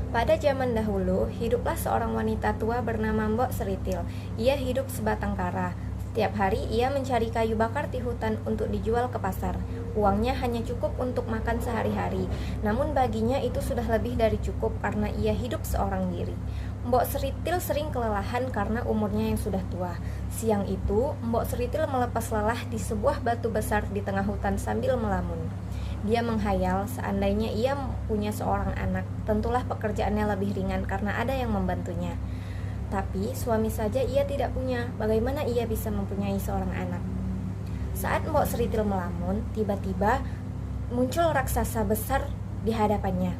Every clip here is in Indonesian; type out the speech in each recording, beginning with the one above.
Pada zaman dahulu, hiduplah seorang wanita tua bernama Mbok Seritil. Ia hidup sebatang kara. Setiap hari ia mencari kayu bakar di hutan untuk dijual ke pasar. Uangnya hanya cukup untuk makan sehari-hari. Namun baginya itu sudah lebih dari cukup karena ia hidup seorang diri. Mbok Seritil sering kelelahan karena umurnya yang sudah tua. Siang itu, Mbok Seritil melepas lelah di sebuah batu besar di tengah hutan sambil melamun. Dia menghayal seandainya ia punya seorang anak, tentulah pekerjaannya lebih ringan karena ada yang membantunya. Tapi suami saja ia tidak punya, bagaimana ia bisa mempunyai seorang anak? Saat Mbok Seritil melamun, tiba-tiba muncul raksasa besar di hadapannya.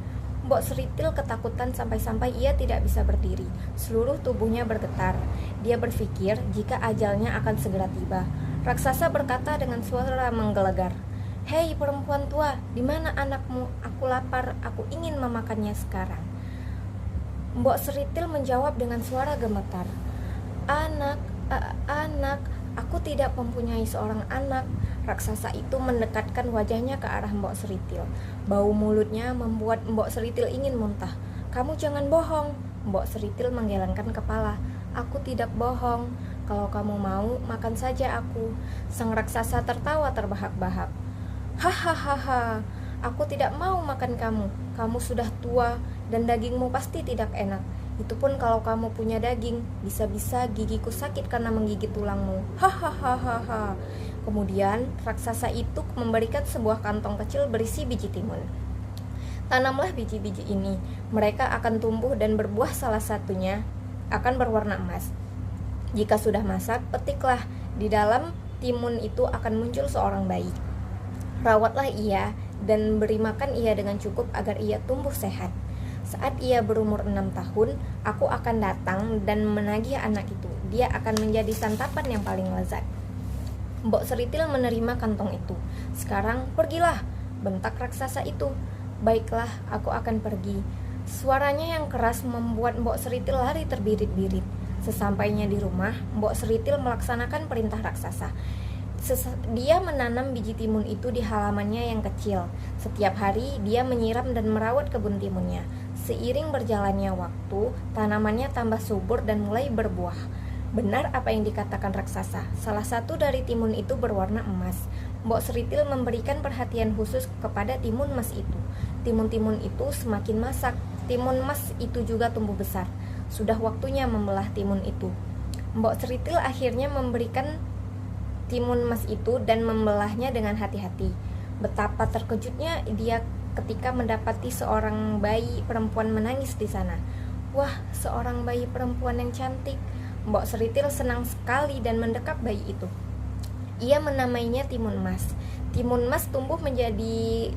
Mbok Seritil ketakutan sampai-sampai ia tidak bisa berdiri. Seluruh tubuhnya bergetar. Dia berpikir jika ajalnya akan segera tiba. Raksasa berkata dengan suara menggelegar, "Hei perempuan tua, di mana anakmu? Aku lapar, aku ingin memakannya sekarang." Mbok Seritil menjawab dengan suara gemetar, Anak, aku tidak mempunyai seorang anak." Raksasa itu mendekatkan wajahnya ke arah Mbok Seritil. Bau mulutnya membuat Mbok Seritil ingin muntah. "Kamu jangan bohong." Mbok Seritil menggelengkan kepala. "Aku tidak bohong. Kalau kamu mau, makan saja aku." Sang raksasa tertawa terbahak-bahak. "Hahaha, aku tidak mau makan kamu. Kamu sudah tua dan dagingmu pasti tidak enak. Itu pun kalau kamu punya daging, bisa-bisa gigiku sakit karena menggigit tulangmu. Hahaha." Kemudian raksasa itu memberikan sebuah kantong kecil berisi biji timun. "Tanamlah biji-biji ini. Mereka akan tumbuh dan berbuah, salah satunya akan berwarna emas. Jika sudah masak, petiklah. Di dalam timun itu akan muncul seorang bayi. Rawatlah ia dan beri makan ia dengan cukup agar ia tumbuh sehat. Saat ia berumur 6 tahun, aku akan datang dan menagih anak itu. Dia akan menjadi santapan yang paling lezat." Mbok Seritil menerima kantong itu. "Sekarang pergilah," bentak raksasa itu. "Baiklah, aku akan pergi." Suaranya yang keras membuat Mbok Seritil lari terbirit-birit. Sesampainya di rumah, Mbok Seritil melaksanakan perintah raksasa. Dia menanam biji timun itu di halamannya yang kecil. Setiap hari dia menyiram dan merawat kebun timunnya. Seiring berjalannya waktu, tanamannya tambah subur dan mulai berbuah. Benar apa yang dikatakan raksasa, salah satu dari timun itu berwarna emas. Mbok Seritil memberikan perhatian khusus kepada timun emas itu. Timun-timun itu semakin masak, timun emas itu juga tumbuh besar. Sudah waktunya membelah timun itu. Mbok Seritil akhirnya memberikan timun emas itu dan membelahnya dengan hati-hati. Betapa terkejutnya dia ketika mendapati seorang bayi perempuan menangis di sana. Wah, seorang bayi perempuan yang cantik. Mbok Seritil senang sekali dan mendekap bayi itu. Ia menamainya Timun Emas. Timun Emas tumbuh menjadi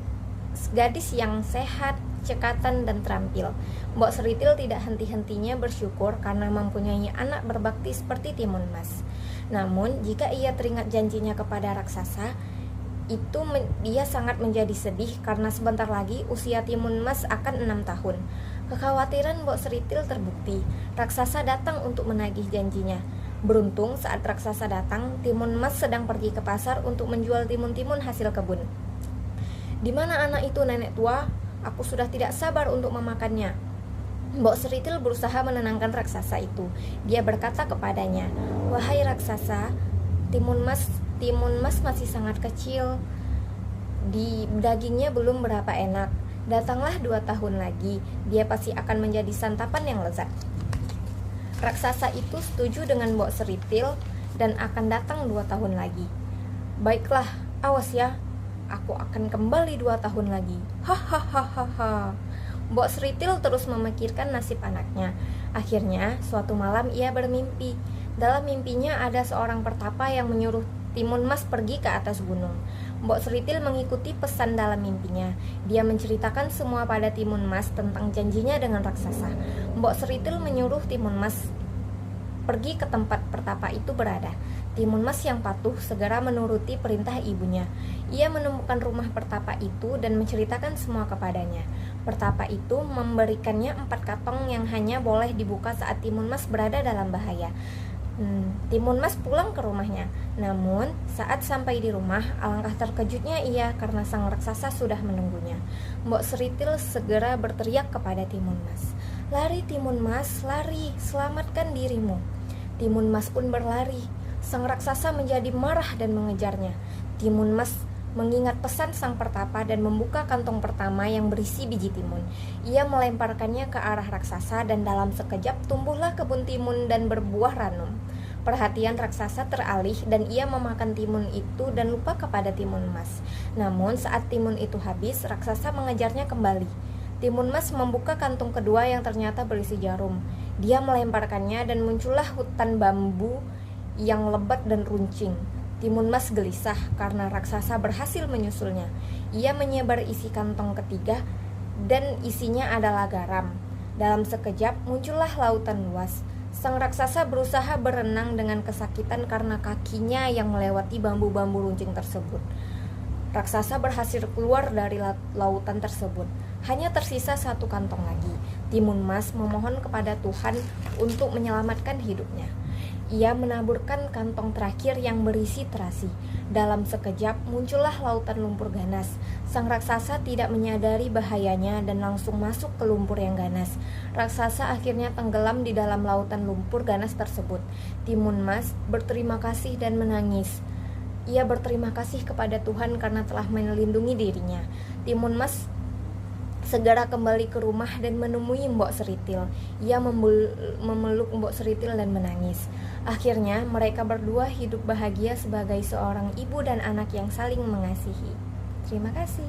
gadis yang sehat, cekatan, dan terampil. Mbok Seritil tidak henti-hentinya bersyukur karena mempunyai anak berbakti seperti Timun Emas. Namun, jika ia teringat janjinya kepada raksasa, dia sangat menjadi sedih karena sebentar lagi usia Timun Emas akan 6 tahun. Kekhawatiran Mbok Seritil terbukti. Raksasa datang untuk menagih janjinya. Beruntung saat raksasa datang, Timun Emas sedang pergi ke pasar untuk menjual timun-timun hasil kebun. "Di mana anak itu, nenek tua? Aku sudah tidak sabar untuk memakannya." Mbok Seritil berusaha menenangkan raksasa itu. Dia berkata kepadanya, "Wahai raksasa, timun emas masih sangat kecil. Di dagingnya belum berapa enak. Datanglah 2 tahun lagi, dia pasti akan menjadi santapan yang lezat." Raksasa itu setuju dengan Mbok Seritil dan akan datang 2 tahun lagi. "Baiklah, awas ya, aku akan kembali 2 tahun lagi. Hahaha." Mbok Seritil terus memikirkan nasib anaknya. Akhirnya, suatu malam ia bermimpi. Dalam mimpinya ada seorang pertapa yang menyuruh Timun Emas pergi ke atas gunung. Mbok Seritil mengikuti pesan dalam mimpinya. Dia menceritakan semua pada Timun Emas tentang janjinya dengan raksasa. Mbok Seritil menyuruh Timun Emas pergi ke tempat pertapa itu berada. Timun Emas yang patuh segera menuruti perintah ibunya. Ia menemukan rumah pertapa itu dan menceritakan semua kepadanya. Pertapa itu memberikannya 4 kantong yang hanya boleh dibuka saat Timun Emas berada dalam bahaya. Timun Mas pulang ke rumahnya. Namun, saat sampai di rumah, alangkah terkejutnya ia karena sang raksasa sudah menunggunya. Mbok Seritil segera berteriak kepada Timun Mas. "Lari Timun Mas, lari, selamatkan dirimu." Timun Mas pun berlari. Sang raksasa menjadi marah dan mengejarnya. Timun Mas mengingat pesan sang pertapa dan membuka kantong pertama yang berisi biji timun. Ia melemparkannya ke arah raksasa dan dalam sekejap tumbuhlah kebun timun dan berbuah ranum. Perhatian raksasa teralih dan ia memakan timun itu dan lupa kepada Timun Mas. Namun saat timun itu habis, raksasa mengejarnya kembali. Timun Mas membuka kantung kedua yang ternyata berisi jarum. Dia melemparkannya dan muncullah hutan bambu yang lebat dan runcing. Timun Mas gelisah karena raksasa berhasil menyusulnya. Ia menyebar isi kantong ketiga dan isinya adalah garam. Dalam sekejap muncullah lautan luas. Sang raksasa berusaha berenang dengan kesakitan karena kakinya yang melewati bambu-bambu runcing tersebut. Raksasa berhasil keluar dari lautan tersebut. Hanya tersisa satu kantong lagi. Timun Mas memohon kepada Tuhan untuk menyelamatkan hidupnya. Ia menaburkan kantong terakhir yang berisi terasi. Dalam sekejap muncullah lautan lumpur ganas. Sang raksasa tidak menyadari bahayanya dan langsung masuk ke lumpur yang ganas. Raksasa akhirnya tenggelam di dalam lautan lumpur ganas tersebut. Timun Mas berterima kasih dan menangis. Ia berterima kasih kepada Tuhan karena telah melindungi dirinya. Timun Mas segera kembali ke rumah dan menemui Mbok Seritil. Ia memeluk Mbok Seritil dan menangis. Akhirnya mereka berdua hidup bahagia sebagai seorang ibu dan anak yang saling mengasihi. Terima kasih.